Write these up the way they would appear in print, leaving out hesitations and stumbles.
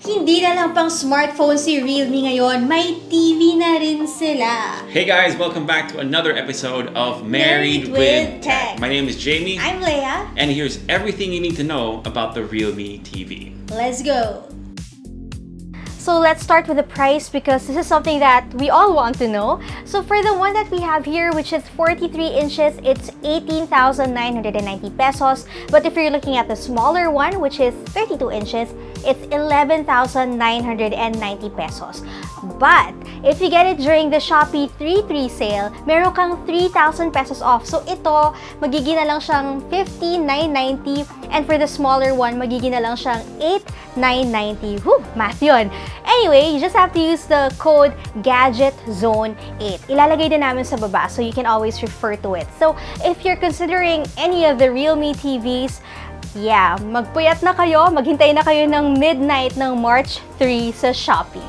Hindi na lang pang smartphone si Realme ngayon, may TV na rin sila. Hey guys, welcome back to another episode of Married with Tech. My name is Jamie. I'm Leia. And here's everything you need to know about the Realme TV. Let's go! So let's start with the price because this is something that we all want to know. So for the one that we have here, which is 43 inches, it's 18,990 pesos. But if you're looking at the smaller one, which is 32 inches, it's 11,990 pesos. But if you get it during the Shopee 3/3 sale, meron kang 3,000 pesos off. So ito, magiging na lang siyang 15,990, and for the smaller one, magiging na lang siyang 8,990. Whew, math yun. Anyway, you just have to use the code GADGETZONE8. Ilalagay din namin sa baba so you can always refer to it. So if you're considering any of the Realme TVs, yeah, magpuyat na kayo, maghintay na kayo ng midnight ng March 3 sa Shopee.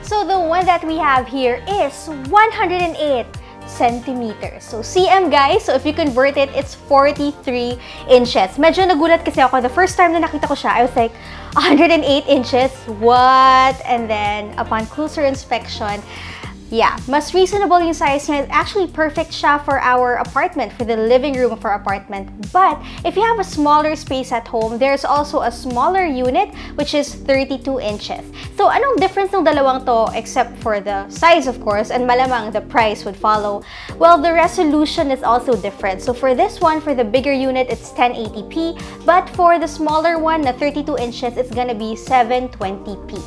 So the one that we have here is 108 centimeters. So cm guys, so if you convert it, it's 43 inches. Medyo nagulat kasi ako. The first time na nakita ko siya, I was like, 108 inches? What? And then upon closer inspection, yeah, mas reasonable yung size niya. It's actually perfect siya for our apartment, for the living room of our apartment. But if you have a smaller space at home, there's also a smaller unit which is 32 inches. So anong difference ng dalawang to except for the size, of course, and malamang the price would follow? Well, the resolution is also different. So for this one, for the bigger unit, it's 1080p, but for the smaller one, na 32 inches, it's gonna be 720p.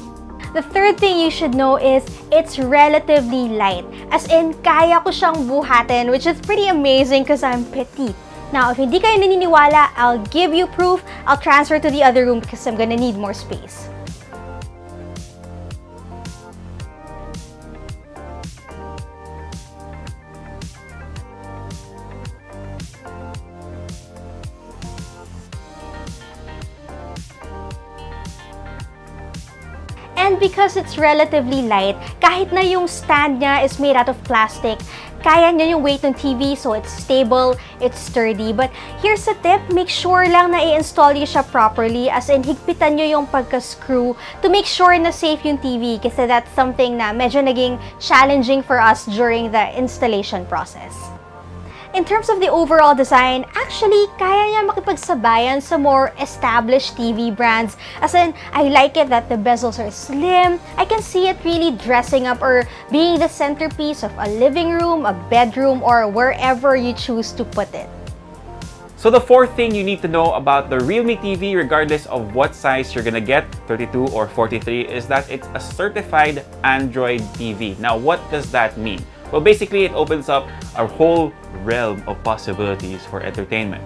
The third thing you should know is it's relatively light. As in, kaya ko siyang buhatin, which is pretty amazing because I'm petite. Now, if hindi kayo naniniwala, I'll give you proof. I'll transfer to the other room because I'm gonna need more space. And because it's relatively light, kahit na yung stand niya is made out of plastic, kaya niya yung weight ng TV, so it's stable, it's sturdy. But here's a tip, make sure lang na i-install niyo siya properly, as in higpitan niyo yung pagka-screw to make sure na safe yung TV, kasi that's something na medyo naging challenging for us during the installation process. In terms of the overall design, actually, kaya niya makipagsabayan sa more established TV brands. As in, I like it that the bezels are slim. I can see it really dressing up or being the centerpiece of a living room, a bedroom, or wherever you choose to put it. So the fourth thing you need to know about the Realme TV, regardless of what size you're gonna get, 32 or 43, is that it's a certified Android TV. Now, what does that mean? Well, basically, it opens up a whole realm of possibilities for entertainment.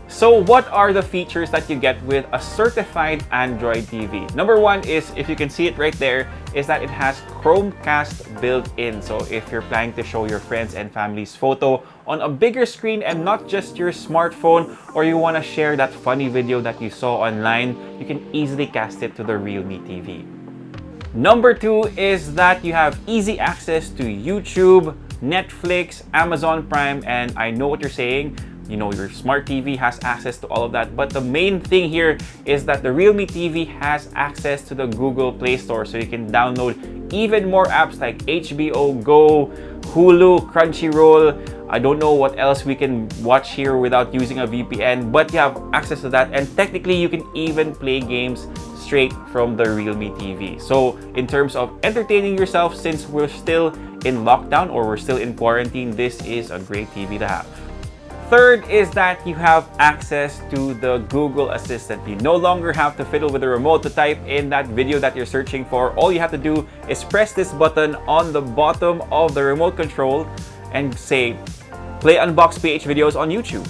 So what are the features that you get with a certified Android TV? Number one is, if you can see it right there, is that it has Chromecast built in. So if you're planning to show your friends and family's photo on a bigger screen and not just your smartphone, or you want to share that funny video that you saw online, you can easily cast it to the Realme TV. Number two is that you have easy access to YouTube, Netflix, Amazon Prime, and I know what you're saying, you know, your smart TV has access to all of that, but the main thing here is that the Realme TV has access to the Google Play Store, so you can download even more apps like HBO Go, Hulu, Crunchyroll. I don't know what else we can watch here without using a VPN, but you have access to that, and technically you can even play games straight from the Realme TV. So in terms of entertaining yourself, since we're still in lockdown or we're still in quarantine, this is a great TV to have. Third is that you have access to the Google Assistant. You no longer have to fiddle with the remote to type in that video that you're searching for. All you have to do is press this button on the bottom of the remote control and say, play Unbox PH videos on YouTube.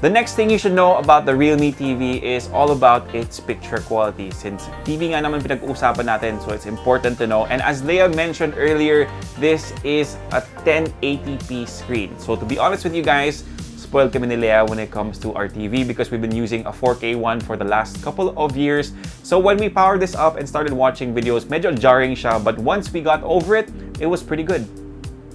The next thing you should know about the Realme TV is all about its picture quality. Since TV nga naman pinag-uusapan natin, so it's important to know. And as Leia mentioned earlier, this is a 1080p screen. So to be honest with you guys, spoiled kami ni Leia when it comes to our TV because we've been using a 4K one for the last couple of years. So when we powered this up and started watching videos, medyo jarring siya, but once we got over it, it was pretty good.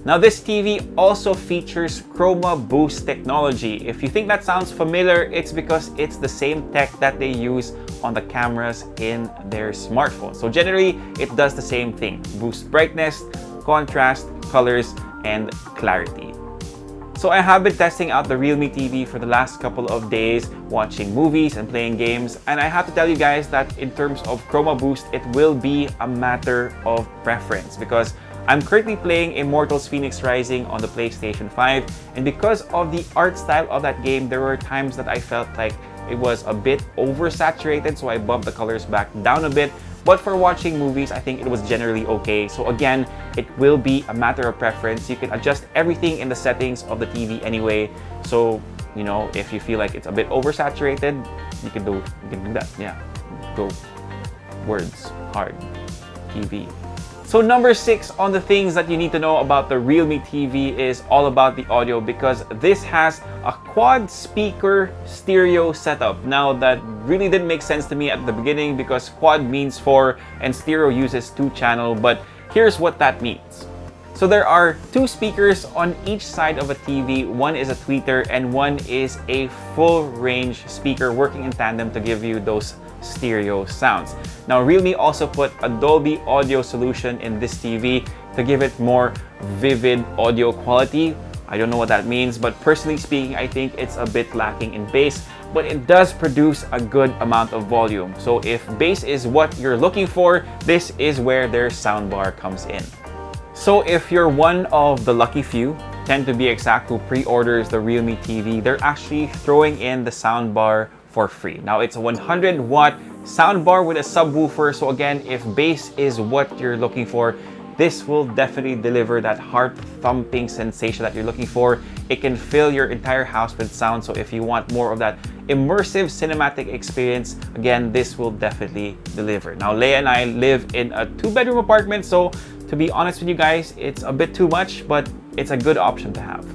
Now this TV also features Chroma Boost technology. If you think that sounds familiar, it's because it's the same tech that they use on the cameras in their smartphones. So generally, it does the same thing: boost brightness, contrast, colors, and clarity. So I have been testing out the Realme TV for the last couple of days, watching movies and playing games, and I have to tell you guys that in terms of Chroma Boost, it will be a matter of preference because I'm currently playing Immortals Phoenix Rising on the PlayStation 5, and because of the art style of that game, there were times that I felt like it was a bit oversaturated, so I bumped the colors back down a bit. But for watching movies, I think it was generally okay. So again, it will be a matter of preference. You can adjust everything in the settings of the TV anyway. So, you know, if you feel like it's a bit oversaturated, you can do that. Yeah, go words hard TV. So number 6 on the things that you need to know about the Realme TV is all about the audio, because this has a quad speaker stereo setup. Now that really didn't make sense to me at the beginning because quad means 4 and stereo uses 2 channel, but here's what that means. So there are 2 speakers on each side of a TV. One is a tweeter and one is a full range speaker working in tandem to give you those stereo sounds. Now Realme also put a Dolby audio solution in this TV to give it more vivid audio quality. I don't know what that means, but personally speaking, I think it's a bit lacking in bass, but it does produce a good amount of volume. So if bass is what you're looking for, this is where their soundbar comes in. So if you're one of the lucky few, 10 to be exact, who pre-orders the Realme TV, they're actually throwing in the soundbar for free. Now it's a 100-watt soundbar with a subwoofer. So again, if bass is what you're looking for, this will definitely deliver that heart-thumping sensation that you're looking for. It can fill your entire house with sound. So if you want more of that immersive cinematic experience, again, this will definitely deliver. Now Leia and I live in a 2-bedroom apartment, so to be honest with you guys, it's a bit too much, but it's a good option to have.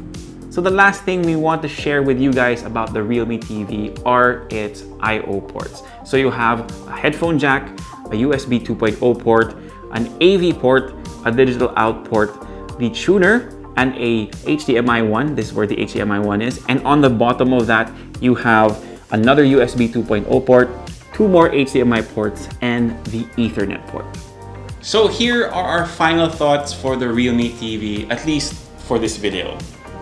So the last thing we want to share with you guys about the Realme TV are its I/O ports. So you have a headphone jack, a USB 2.0 port, an AV port, a digital out port, the tuner, and a HDMI 1. This is where the HDMI 1 is. And on the bottom of that, you have another USB 2.0 port, 2 more HDMI ports, and the Ethernet port. So here are our final thoughts for the Realme TV, at least for this video.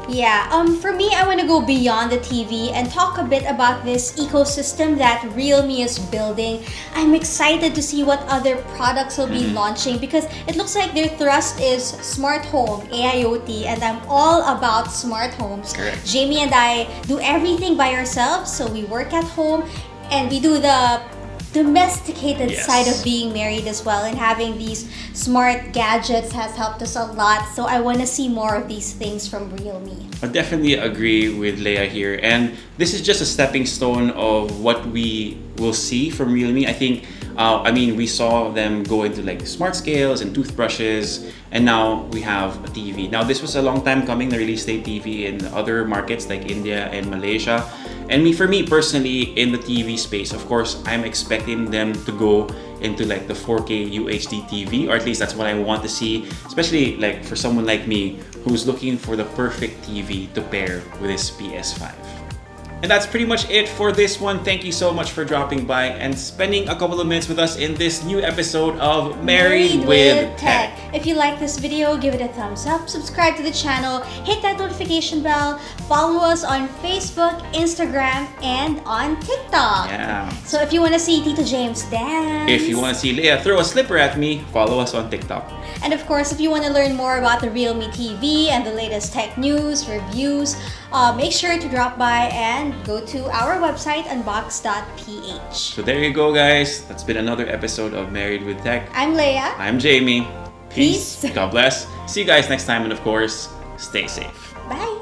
Yeah, for me, I want to go beyond the TV and talk a bit about this ecosystem that Realme is building. I'm excited to see what other products will be launching because it looks like their thrust is smart home, AIoT, and I'm all about smart homes. Correct. Jamie and I do everything by ourselves, so we work at home and we do the domesticated side of being married as well, and having these smart gadgets has helped us a lot. So I want to see more of these things from Realme. I definitely agree with Leia here, and this is just a stepping stone of what we will see from Realme. I think we saw them go into like smart scales and toothbrushes, and now we have a TV. Now this was a long time coming, the release date TV in other markets like India and Malaysia. And for me personally, in the TV space, of course, I'm expecting them to go into like the 4K UHD TV, or at least that's what I want to see, especially like for someone like me who's looking for the perfect TV to pair with his PS5. And that's pretty much it for this one. Thank you so much for dropping by and spending a couple of minutes with us in this new episode of Married with Tech. If you like this video, give it a thumbs up, subscribe to the channel, hit that notification bell, follow us on Facebook, Instagram, and on TikTok. Yeah. So if you want to see Tito James dance, If you want to see Leia throw a slipper at me, follow us on TikTok. and of course, if you want to learn more about the Realme TV and the latest tech news, reviews, make sure to drop by and go to our website, unbox.ph. So there you go, guys. That's been another episode of Married with Tech. I'm Leia. I'm Jamie. Peace. God bless. See you guys next time, and of course, stay safe. Bye.